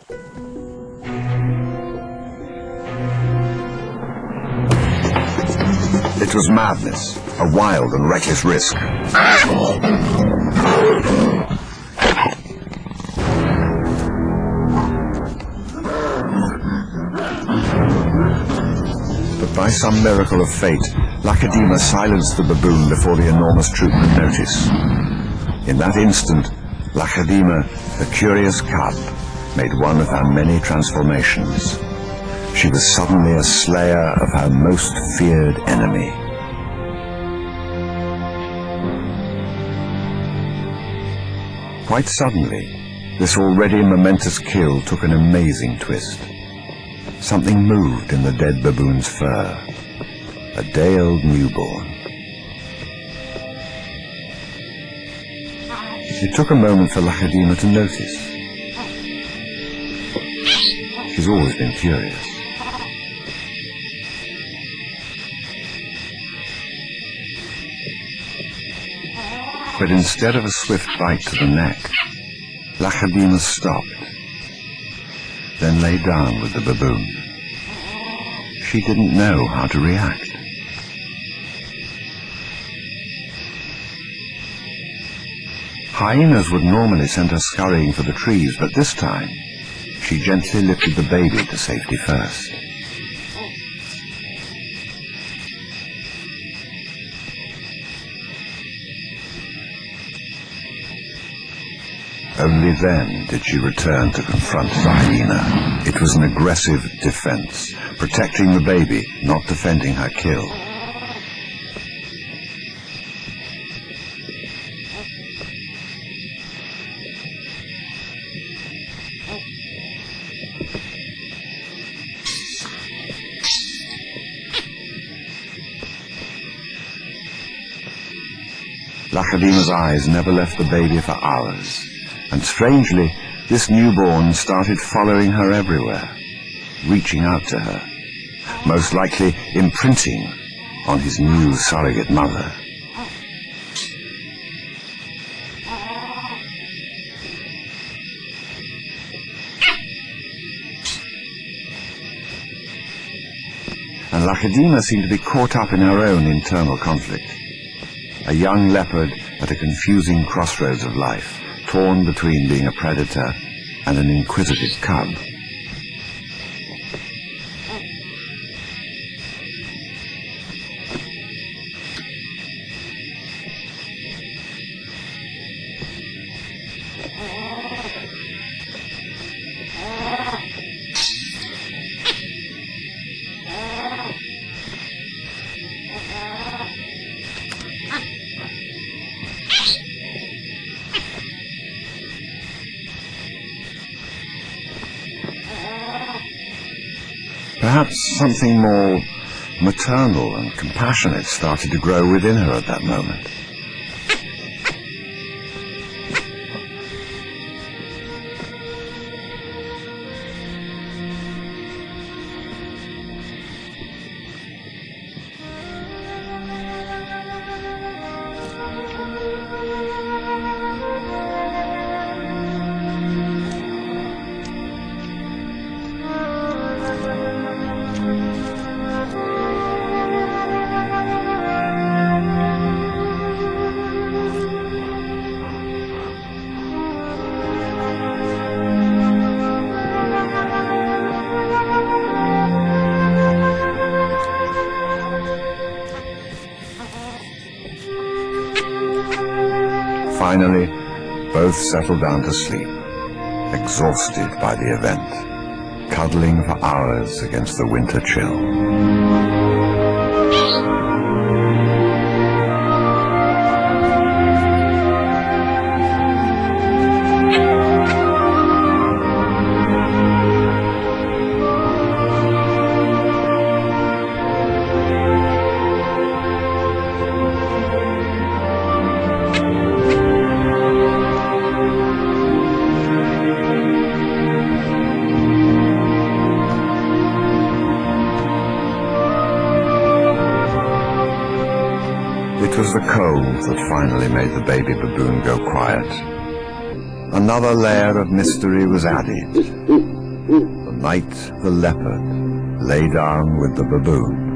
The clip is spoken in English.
It was madness, a wild and reckless risk. But by some miracle of fate, Lacedaemon silenced the baboon before the enormous troop could notice. In that instant, Lacedaemon, the curious cub, made one of her many transformations. She was suddenly a slayer of her most feared enemy. Quite suddenly, this already momentous kill took an amazing twist. Something moved in the dead baboon's fur. A day-old newborn. It took a moment for Lacedaemon to notice. She's always been curious. But instead of a swift bite to the neck, Lacedaemon stopped, then lay down with the baboon. She didn't know how to react. Hyenas would normally send her scurrying for the trees, but this time, she gently lifted the baby to safety first. Only then did she return to confront the hyena. It was an aggressive defense, protecting the baby, not defending her kill. Lacedaemon's eyes never left the baby for hours. And strangely, this newborn started following her everywhere, reaching out to her, most likely imprinting on his new surrogate mother. And Lacedaemon seemed to be caught up in her own internal conflict. A young leopard at a confusing crossroads of life, torn between being a predator and an inquisitive cub. Perhaps something more maternal and compassionate started to grow within her at that moment. Finally, both settled down to sleep, exhausted by the event, cuddling for hours against the winter chill. It was the cold that finally made the baby baboon go quiet. another layer of mystery was added. The night the leopard lay down with the baboon.